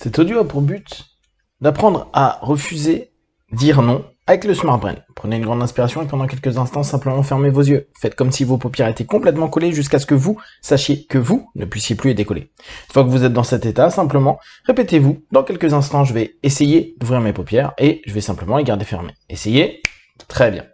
Cet audio a pour but d'apprendre à refuser, dire non avec le Smart Brain. Prenez une grande inspiration et pendant quelques instants, simplement fermez vos yeux. Faites comme si vos paupières étaient complètement collées jusqu'à ce que vous sachiez que vous ne puissiez plus les décoller. Une fois que vous êtes dans cet état, simplement répétez-vous. Dans quelques instants, je vais essayer d'ouvrir mes paupières et je vais simplement les garder fermées. Essayez. Très bien.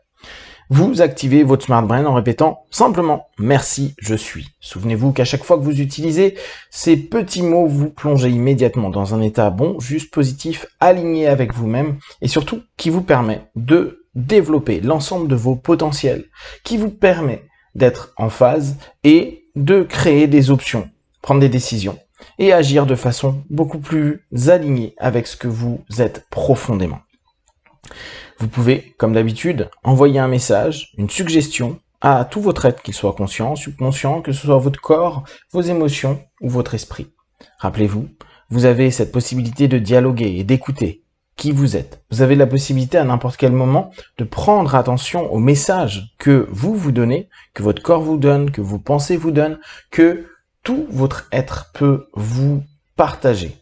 Vous activez votre Smart Brain en répétant simplement « Merci, je suis ». Souvenez-vous qu'à chaque fois que vous utilisez ces petits mots, vous plongez immédiatement dans un état bon, juste positif, aligné avec vous-même et surtout qui vous permet de développer l'ensemble de vos potentiels, qui vous permet d'être en phase et de créer des options, prendre des décisions et agir de façon beaucoup plus alignée avec ce que vous êtes profondément. Vous pouvez, comme d'habitude, envoyer un message, une suggestion à tout votre être, qu'il soit conscient, subconscient, que ce soit votre corps, vos émotions ou votre esprit. Rappelez-vous, vous avez cette possibilité de dialoguer et d'écouter qui vous êtes. Vous avez la possibilité à n'importe quel moment de prendre attention aux messages que vous donnez, que votre corps vous donne, que vos pensées vous donnent, que tout votre être peut vous partager.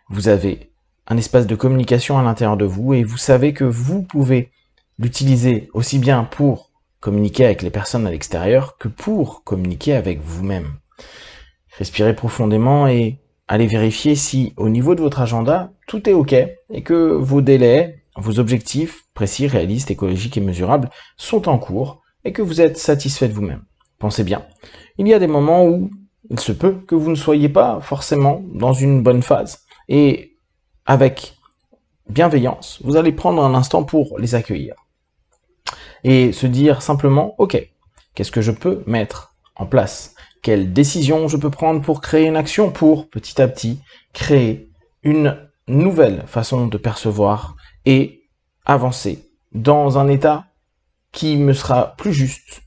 Vous avez un espace de communication à l'intérieur de vous et vous savez que vous pouvez l'utiliser aussi bien pour communiquer avec les personnes à l'extérieur que pour communiquer avec vous-même. Respirez profondément et allez vérifier si au niveau de votre agenda, tout est OK et que vos délais, vos objectifs précis, réalistes, écologiques et mesurables sont en cours et que vous êtes satisfait de vous-même. Pensez bien, il y a des moments où il se peut que vous ne soyez pas forcément dans une bonne phase et avec bienveillance, vous allez prendre un instant pour les accueillir et se dire simplement « Ok, qu'est-ce que je peux mettre en place ? Quelle décision je peux prendre pour créer une action pour, petit à petit, créer une nouvelle façon de percevoir et avancer dans un état qui me sera plus juste,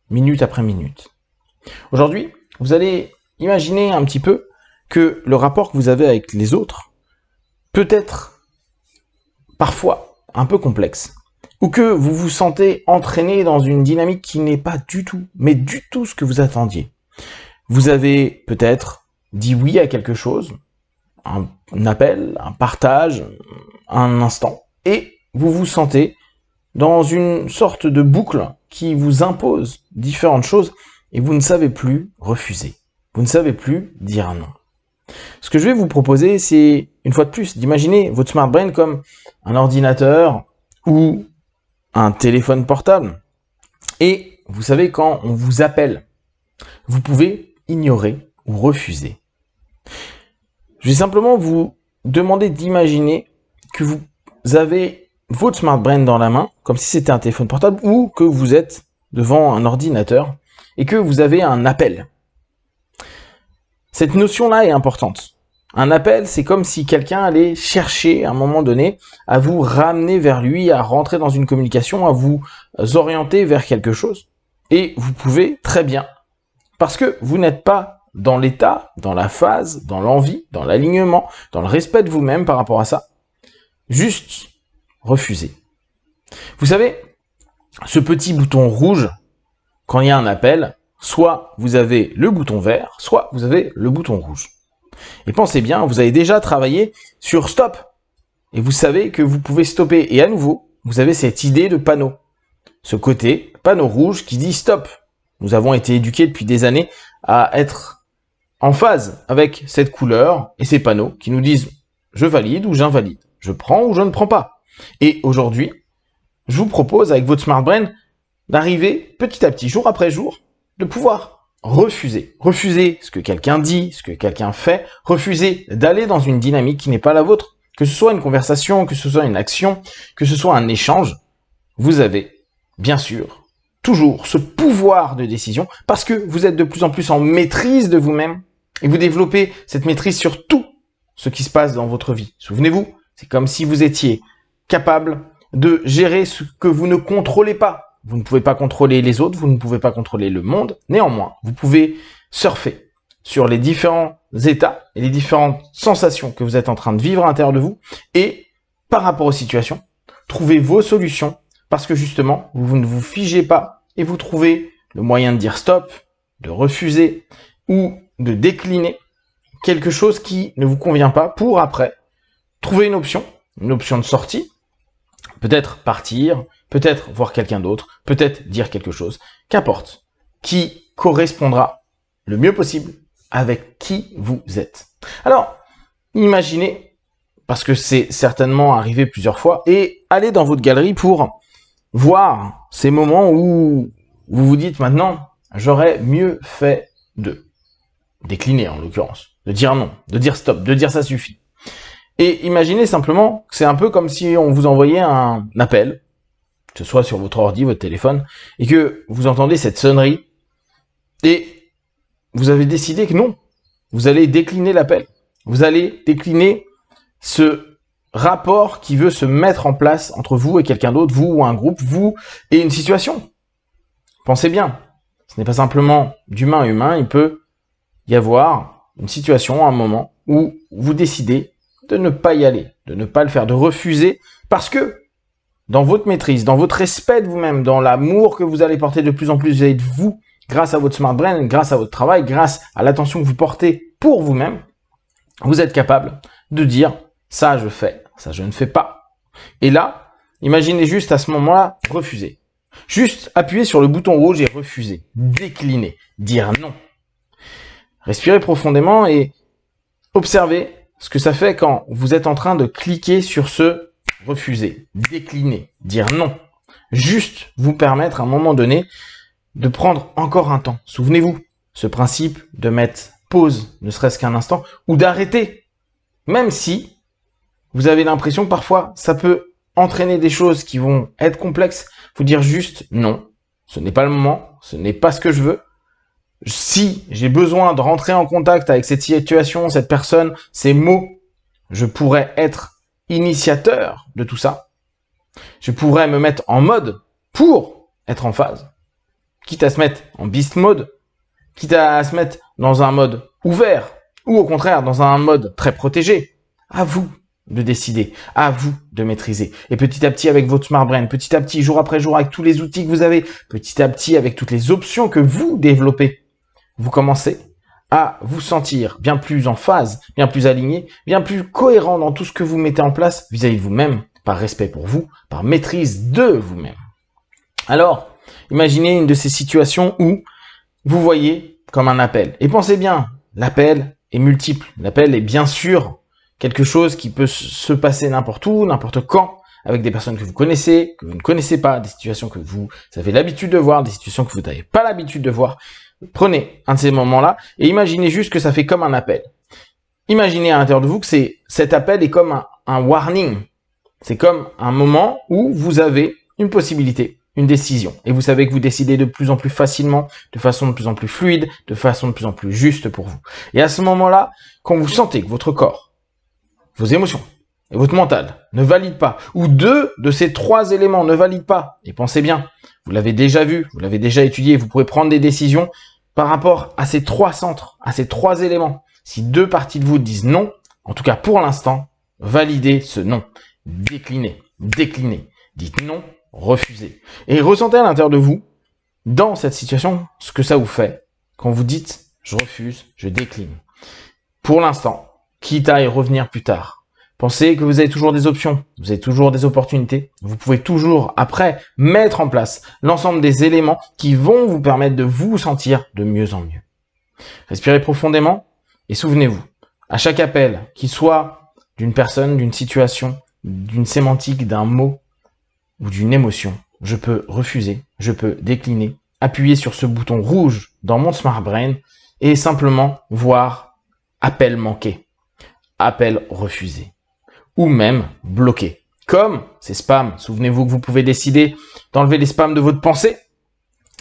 minute après minute. » Aujourd'hui, vous allez imaginer un petit peu que le rapport que vous avez avec les autres peut être parfois un peu complexe, ou que vous vous sentez entraîné dans une dynamique qui n'est pas du tout, mais du tout ce que vous attendiez. Vous avez peut-être dit oui à quelque chose, un appel, un partage, un instant, et vous vous sentez dans une sorte de boucle qui vous impose différentes choses, et vous ne savez plus refuser. Vous ne savez plus dire non. Ce que je vais vous proposer, c'est, une fois de plus, d'imaginer votre Smart Brain comme un ordinateur ou un téléphone portable. Et vous savez, quand on vous appelle, vous pouvez ignorer ou refuser. Je vais simplement vous demander d'imaginer que vous avez votre Smart Brain dans la main, comme si c'était un téléphone portable, ou que vous êtes devant un ordinateur et que vous avez un appel. Cette notion-là est importante. Un appel, c'est comme si quelqu'un allait chercher à un moment donné à vous ramener vers lui, à rentrer dans une communication, à vous orienter vers quelque chose. Et vous pouvez très bien, parce que vous n'êtes pas dans l'état, dans la phase, dans l'envie, dans l'alignement, dans le respect de vous-même par rapport à ça, juste refuser. Vous savez, ce petit bouton rouge, quand il y a un appel, soit vous avez le bouton vert, soit vous avez le bouton rouge. Et pensez bien, vous avez déjà travaillé sur stop. Et vous savez que vous pouvez stopper. Et à nouveau, vous avez cette idée de panneau. Ce côté, panneau rouge qui dit stop. Nous avons été éduqués depuis des années à être en phase avec cette couleur et ces panneaux qui nous disent je valide ou j'invalide, je prends ou je ne prends pas. Et aujourd'hui, je vous propose avec votre Smart Brain d'arriver petit à petit, jour après jour, de pouvoir refuser. Refuser ce que quelqu'un dit, ce que quelqu'un fait. Refuser d'aller dans une dynamique qui n'est pas la vôtre. Que ce soit une conversation, que ce soit une action, que ce soit un échange. Vous avez, bien sûr, toujours ce pouvoir de décision parce que vous êtes de plus en plus en maîtrise de vous-même et vous développez cette maîtrise sur tout ce qui se passe dans votre vie. Souvenez-vous, c'est comme si vous étiez capable de gérer ce que vous ne contrôlez pas. Vous ne pouvez pas contrôler les autres, vous ne pouvez pas contrôler le monde. Néanmoins, vous pouvez surfer sur les différents états et les différentes sensations que vous êtes en train de vivre à l'intérieur de vous et, par rapport aux situations, trouver vos solutions parce que justement, vous ne vous figez pas et vous trouvez le moyen de dire stop, de refuser ou de décliner quelque chose qui ne vous convient pas pour après trouver une option de sortie, peut-être partir, peut-être voir quelqu'un d'autre, peut-être dire quelque chose, qu'importe, qui correspondra le mieux possible avec qui vous êtes. Alors, imaginez, parce que c'est certainement arrivé plusieurs fois, et allez dans votre galerie pour voir ces moments où vous vous dites maintenant, j'aurais mieux fait de décliner en l'occurrence, de dire non, de dire stop, de dire ça suffit. Et imaginez simplement que c'est un peu comme si on vous envoyait un appel, que ce soit sur votre ordi, votre téléphone, et que vous entendez cette sonnerie, et vous avez décidé que non, vous allez décliner l'appel. Vous allez décliner ce rapport qui veut se mettre en place entre vous et quelqu'un d'autre, vous ou un groupe, vous et une situation. Pensez bien, ce n'est pas simplement d'humain à humain, il peut y avoir une situation, un moment, où vous décidez de ne pas y aller, de ne pas le faire, de refuser, parce que dans votre maîtrise, dans votre respect de vous-même, dans l'amour que vous allez porter de plus en plus vis-à-vis de vous, grâce à votre smart brain, grâce à votre travail, grâce à l'attention que vous portez pour vous-même, vous êtes capable de dire « ça je fais, ça je ne fais pas ». Et là, imaginez juste à ce moment-là, refuser. Juste appuyer sur le bouton rouge et refuser, décliner, dire non. Respirez profondément et observez ce que ça fait quand vous êtes en train de cliquer sur ce refuser, décliner, dire non. Juste vous permettre à un moment donné de prendre encore un temps. Souvenez-vous, ce principe de mettre pause, ne serait-ce qu'un instant, ou d'arrêter. Même si vous avez l'impression que parfois ça peut entraîner des choses qui vont être complexes, vous dire juste non, ce n'est pas le moment, ce n'est pas ce que je veux. Si j'ai besoin de rentrer en contact avec cette situation, cette personne, ces mots, je pourrais être initiateur de tout ça. Je pourrais me mettre en mode pour être en phase, quitte à se mettre en beast mode, quitte à se mettre dans un mode ouvert, ou au contraire dans un mode très protégé. À vous de décider, à vous de maîtriser. Et petit à petit avec votre smart brain, petit à petit, jour après jour, avec tous les outils que vous avez, petit à petit avec toutes les options que vous développez, vous commencez à vous sentir bien plus en phase, bien plus aligné, bien plus cohérent dans tout ce que vous mettez en place vis-à-vis de vous-même, par respect pour vous, par maîtrise de vous-même. Alors, imaginez une de ces situations où vous voyez comme un appel. Et pensez bien, l'appel est multiple. L'appel est bien sûr quelque chose qui peut se passer n'importe où, n'importe quand, avec des personnes que vous connaissez, que vous ne connaissez pas, des situations que vous avez l'habitude de voir, des situations que vous n'avez pas l'habitude de voir. Prenez un de ces moments-là et imaginez juste que ça fait comme un appel. Imaginez à l'intérieur de vous que cet appel est comme un warning. C'est comme un moment où vous avez une possibilité, une décision. Et vous savez que vous décidez de plus en plus facilement, de façon de plus en plus fluide, de façon de plus en plus juste pour vous. Et à ce moment-là, quand vous sentez que votre corps, vos émotions et votre mental ne valident pas, ou deux de ces trois éléments ne valident pas, et pensez bien, vous l'avez déjà vu, vous l'avez déjà étudié, vous pouvez prendre des décisions par rapport à ces trois centres, à ces trois éléments. Si deux parties de vous disent non, en tout cas pour l'instant, validez ce non. Déclinez, dites non, refusez. Et ressentez à l'intérieur de vous, dans cette situation, ce que ça vous fait quand vous dites « je refuse, je décline ». Pour l'instant, quitte à y revenir plus tard. Pensez que vous avez toujours des options, vous avez toujours des opportunités. Vous pouvez toujours, après, mettre en place l'ensemble des éléments qui vont vous permettre de vous sentir de mieux en mieux. Respirez profondément et souvenez-vous, à chaque appel, qu'il soit d'une personne, d'une situation, d'une sémantique, d'un mot ou d'une émotion, je peux refuser, je peux décliner, appuyer sur ce bouton rouge dans mon Smart Brain et simplement voir appel manqué, appel refusé ou même bloqué. Comme ces spams, souvenez-vous que vous pouvez décider d'enlever les spams de votre pensée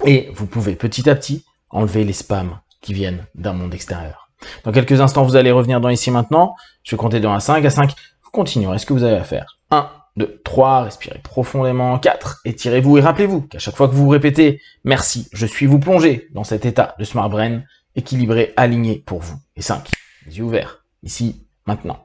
et vous pouvez petit à petit enlever les spams qui viennent d'un monde extérieur. Dans quelques instants, vous allez revenir dans Ici Maintenant. Je vais compter de 1 à 5. À 5, vous continuerez ce que vous avez à faire. 1, 2, 3, respirez profondément. 4, étirez-vous et rappelez-vous qu'à chaque fois que vous vous répétez « Merci, je suis » vous plongez dans cet état de Smart Brain équilibré, aligné pour vous. Et 5, les yeux ouverts, ici, maintenant.